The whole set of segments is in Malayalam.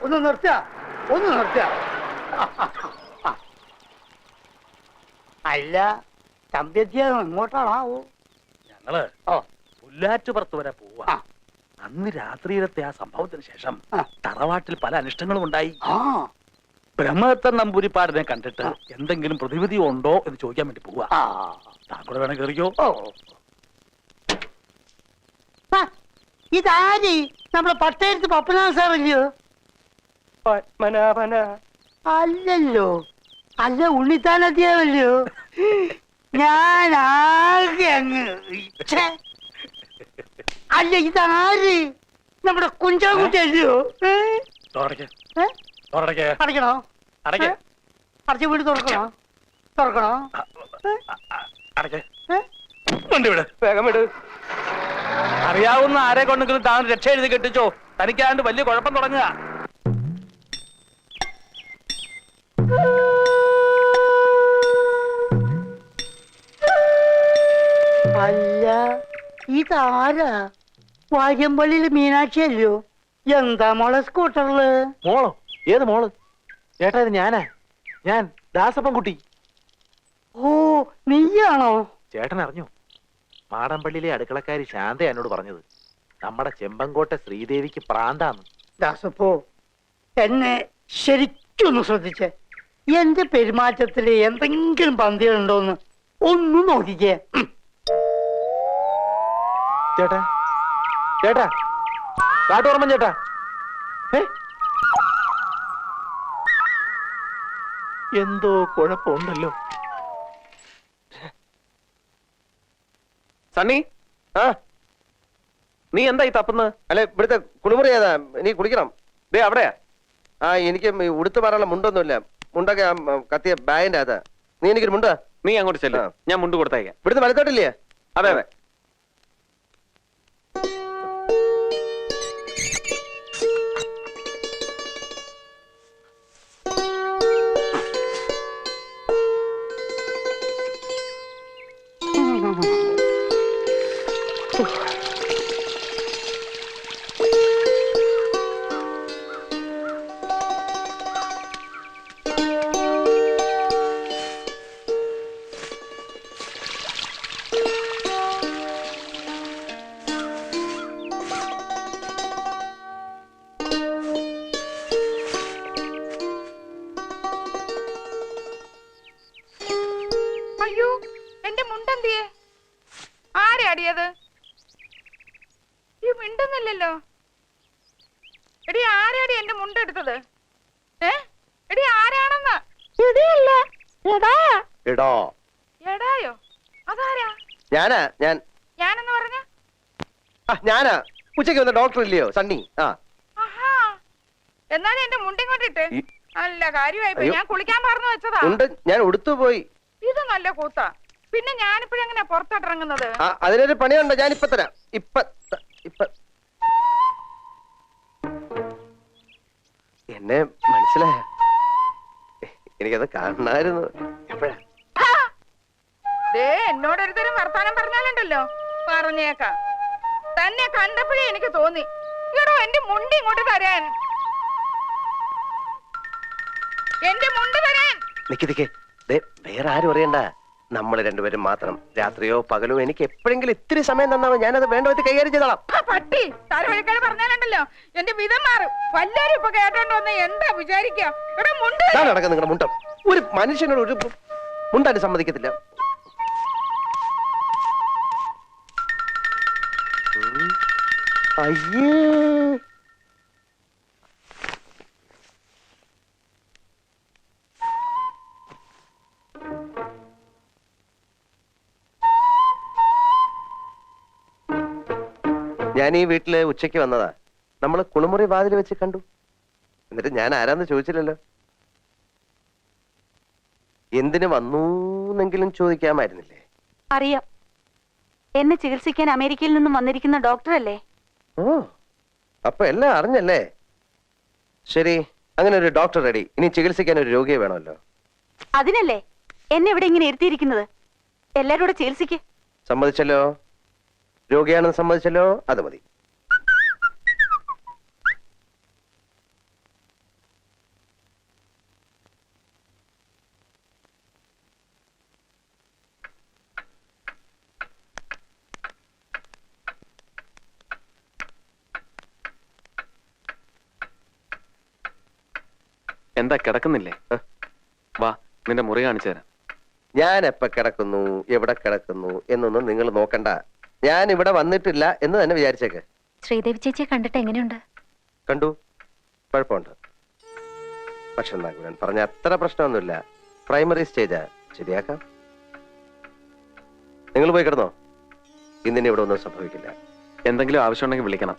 ഒന്ന് നിർത്തുക, ഒന്ന് നിർത്തുക. അല്ല, തമ്പ്യത്തിയ എങ്ങോട്ടാണാവോ? ഞങ്ങള് പുല്ലാറ്റുപുറത്ത് വരെ പോവാ. അന്ന് രാത്രിയിലത്തെ ആ സംഭവത്തിന് ശേഷം തറവാട്ടിൽ പല അനിഷ്ടങ്ങളും ഉണ്ടായി. ബ്രഹ്മദത്തൻ നമ്പൂരിപ്പാടിനെ കണ്ടിട്ട് എന്തെങ്കിലും പ്രതിവിധി ഉണ്ടോ എന്ന് ചോദിക്കാൻ വേണ്ടി പോവാ. താങ്കൾ വേണം കയറിയോ? ഇതാരി നമ്മളെ പട്ടയത്ത് പപ്പനാ സാറല്ലയോ? അല്ലല്ലോ, അല്ല ഉണ്ണിത്താനത്തിയല്ലോ. ഞാൻ ആകെ അങ്ങ് അല്ല, ഇതാര് നമ്മുടെ കുഞ്ചാകുട്ടിയല്ലയോ? അടയ്ക്കണോ? അടച്ച വീട് തുറക്കണോ? തുറക്കണോ? വേഗം വിട്. അറിയാവുന്ന ആരെ കൊണ്ടെങ്കിലും താൻ രക്ഷ എഴുതി കെട്ടിച്ചോ. തനിക്കാണ്ട് വലിയ കുഴപ്പം തുടങ്ങുക. അല്ല, ഇതാരാ? വാര്യമ്പള്ളിയില് മീനാക്ഷിയല്ലോ. എന്താ മോളെ സ്കൂട്ടറില്? മോളോ? ഏത് മോള്? ചേട്ടാ, ഇത് ഞാനാ. ഞാൻ ദാസപ്പൻകുട്ടി. ഓ, നീയാണോ? ചേട്ടൻ അറിഞ്ഞു? മാടമ്പള്ളിയിലെ അടുക്കളക്കാരി ശാന്ത എന്നോട് പറഞ്ഞത് നമ്മുടെ ചെമ്പങ്കോട്ടെ ശ്രീദേവിക്ക് പ്രാന്താന്ന്. ദാസപ്പോ, എന്നെ ശരിക്കൊന്ന് ശ്രദ്ധിച്ചേ. എന്റെ പെരുമാറ്റത്തില് എന്തെങ്കിലും പന്തികളുണ്ടോന്ന് ഒന്ന് നോക്കിക്കേ. ചേട്ടാ, ചേട്ടാ, കാട്ടോർമ്മൻ ചേട്ടാ. എന്തോ കുഴപ്പമുണ്ടല്ലോ. സണ്ണി, നീ എന്താ ഈ തപ്പുന്നത്? അല്ലെ, ഇവിടുത്തെ കുളിമുറി ഏതാ? നീ കുളിക്കണം. ദേ അവിടെയാ. എനിക്ക് ഉടുത്തു മാറാനുള്ള മുണ്ടൊന്നുമില്ല. മുണ്ടൊക്കെ കത്തിയ ബാഗിന്റെ അകത്താ. നീ എനിക്കൊരു മുണ്ട. നീ അങ്ങോട്ട് ചെല്ലു, ഞാൻ മുണ്ട് കൊടുത്തേക്കാം. ഇവിടുന്ന് വലത്തോട്ടില്ലേ? അതെ അതെ. അയ്യോ, എന്റെ മുണ്ടെന്തിയേ? ആരെ അടിയത്? ഈ മിണ്ടുന്നില്ലല്ലോ. എടി, ആരാടി എന്റെ മുണ്ടെടുത്തത്? എടി, ആരാണെന്ന്? എടായോ? അതാരാ? ഞാനാ. ഞാനെന്ന് പറഞ്ഞ? ഞാനാ. ഉച്ചയ്ക്ക് വന്ന ഡോക്ടർ ഇല്ലയോ, സണ്ണി? എന്നാലും എന്റെ മുണ്ടിങ്ങോട്ടിട്ട് നല്ല കാര്യമായി. ഞാൻ കുളിക്കാൻ പറഞ്ഞു വെച്ചതാ. ഞാൻ ഉടുത്തുപോയി. ഇത് നല്ല കൂത്താ. പിന്നെ ഞാനിപ്പോഴെങ്ങനെ പുറത്തോട്ടിറങ്ങുന്നത്? അതിനൊരു പണിയുണ്ട്, ഞാൻ ഇപ്പൊ തരാം. എന്നെ മനസ്സിലായ? എനിക്കത് കാണണമായിരുന്നു. എപ്പോഴാ? എന്നോടൊരുതരം വർത്താനം പറഞ്ഞാലുണ്ടല്ലോ, പറഞ്ഞേക്കാം. തന്നെ കണ്ടപ്പോഴേ എനിക്ക് തോന്നി, എടോ എന്റെ മുണ്ട് ഇങ്ങോട്ട് തരാൻ. എന്റെ മുണ്ട് തരാൻ. നിക്ക്, വേറെ ആരും അറിയണ്ട. നമ്മൾ രണ്ടുപേരും മാത്രം. രാത്രിയോ പകലോ എനിക്ക് എപ്പോഴെങ്കിലും ഇത്തിരി സമയം തന്നാമോ, ഞാനത് വേണ്ട വിധത്തിൽ കൈകാര്യം ചെയ്തോളാം. പട്ടി തലവഴിക്കാട് പറഞ്ഞാലുണ്ടല്ലോ എന്റെ വിധം മാറും. വല്ലാരും ഇപ്പൊ കേട്ടോണ്ട് വന്ന് എന്താ വിചാരിക്കുക? നടക്കാം നിങ്ങളുടെ മുണ്ടം. ഒരു മനുഷ്യനോട് ഒരു മുണ്ടാൻ സമ്മതിക്കത്തില്ല. അയ്യേ, ഞാൻ ഈ വീട്ടില് ഉച്ചയ്ക്ക് വന്നതാ. നമ്മള് കുളിമുറി വാതിൽ വെച്ച് കണ്ടു. എന്നിട്ട് ഞാൻ ആരാന്ന് ചോദിച്ചില്ലല്ലോ. എന്തിനു വന്നൂന്നെങ്കിലും ചോദിക്കാമായിരുന്നില്ലേ? അറിയാം, എന്നെ ചികിത്സിക്കാൻ അമേരിക്കയിൽ നിന്നും വന്നിരിക്കുന്ന ഡോക്ടറല്ലേ? ഓ, അപ്പൊ എല്ലാം അറിഞ്ഞല്ലേ? ശരി, അങ്ങനെ ഒരു ഡോക്ടർ റെഡി. ഇനി ചികിത്സിക്കാൻ ഒരു രോഗിയെ വേണമല്ലോ. അതിനല്ലേ എന്നെ ഇവിടെ ഇങ്ങനെ ഇരുത്തിയിരിക്കുന്നത്. എല്ലാരും കൂടെ ചികിത്സിക്ക്. സമ്മതിച്ചല്ലോ, രോഗിയാണെന്ന് സമ്മതിച്ചല്ലോ, അത് മതി. എന്താ കിടക്കുന്നില്ലേ? വാ, നിന്റെ മുറി കാണിച്ചു തരാം. ഞാൻ എപ്പ കിടക്കുന്നു, എവിടെ കിടക്കുന്നു എന്നൊന്നും നിങ്ങൾ നോക്കണ്ട. ഞാൻ ഇവിടെ വന്നിട്ടില്ല എന്ന് തന്നെ വിചാരിച്ചേക്ക്. ശ്രീദേവി ചേച്ചിയെ കണ്ടിട്ട് എങ്ങനെയുണ്ട്? കണ്ടു, കുഴപ്പമുണ്ട്. പക്ഷെ നാഗുരൻ പറഞ്ഞ അത്ര പ്രശ്നമൊന്നുമില്ല. പ്രൈമറി സ്റ്റേജാ, ശരിയാക്കാം. നിങ്ങൾ പോയി കിടന്നോ. ഇന്നിനി ഇവിടെ ഒന്നും സംഭവിക്കില്ല. എന്തെങ്കിലും ആവശ്യമുണ്ടെങ്കിൽ വിളിക്കണം.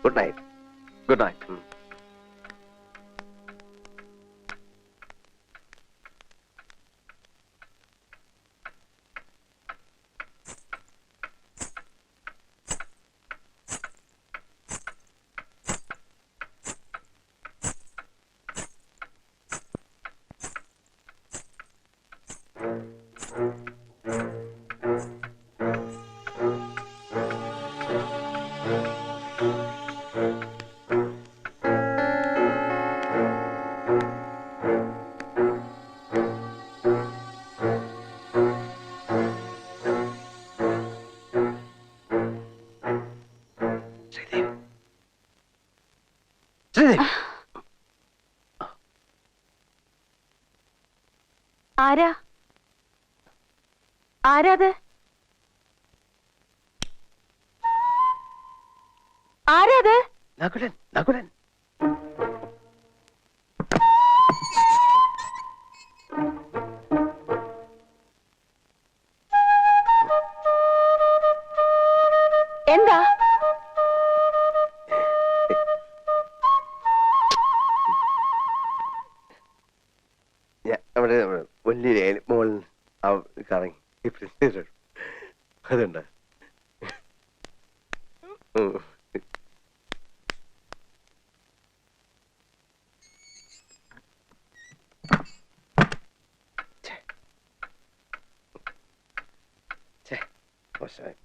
Good night. Good night. ആരാ? ആരാത്? ആരാത്? നകുലൻ, നകുലൻ. എന്താ? അവിടെ വലിയ മോൾ കറങ്ങി അതുണ്ട്. മോശമായി.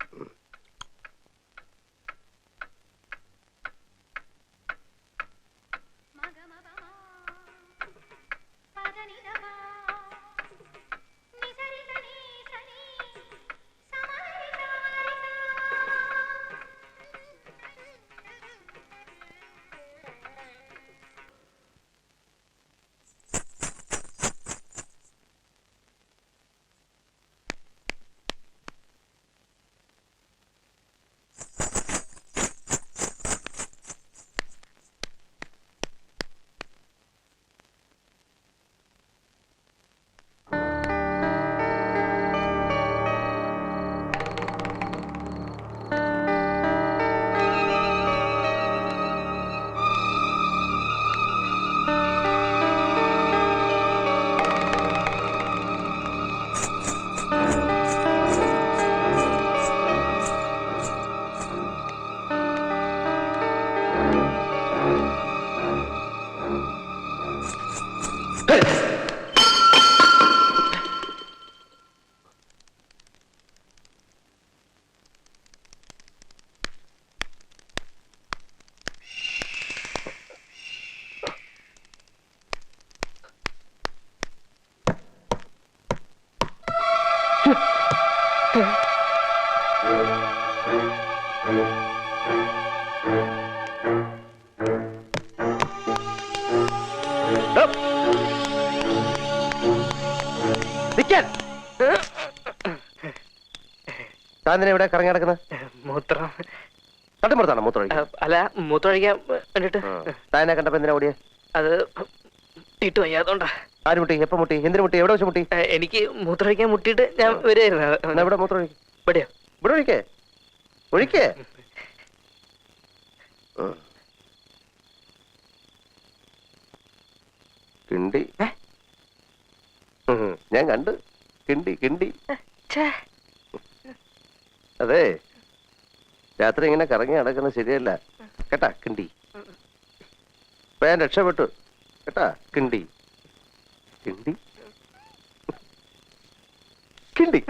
താൻ ഇവിടെ കറങ്ങി നടക്കുന്നത്? മൂത്രം. തട്ടിപ്പുറത്താണോ മൂത്രം ഒഴിക്കാൻ? അല്ല, മൂത്രമൊഴിക്കാൻ വേണ്ടിട്ട്. താനെ കണ്ടപ്പോ എന്തിനാ ഓടിയെ? അത് ഇട്ട് വയ്യാത്തോണ്ടാ. ആര് മുട്ടി? എപ്പോ മുട്ടി? എന്തിനു മുട്ടി? എവിടെ വെച്ച് മുട്ടി? എനിക്ക് മൂത്രമൊഴിക്കാൻ മുട്ടിയിട്ട് ഞാൻ വരുമായിരുന്നു. ഇവിടെ മൂത്രം ഒഴിക്കും. ഇവിടെയോ? ഇവിടെ ഒഴിക്കേ, ഒഴിക്കേ. കിണ്ടി ഞാൻ കണ്ട്. കിണ്ടി കിണ്ടി. അതെ, രാത്രി ഇങ്ങനെ കറങ്ങി നടക്കുന്നത് ശരിയല്ല കേട്ടാ കിണ്ടി. ഇപ്പൊ ഞാൻ രക്ഷപ്പെട്ടു കേട്ടാ കിണ്ടി. കിണ്ടി കിണ്ടി.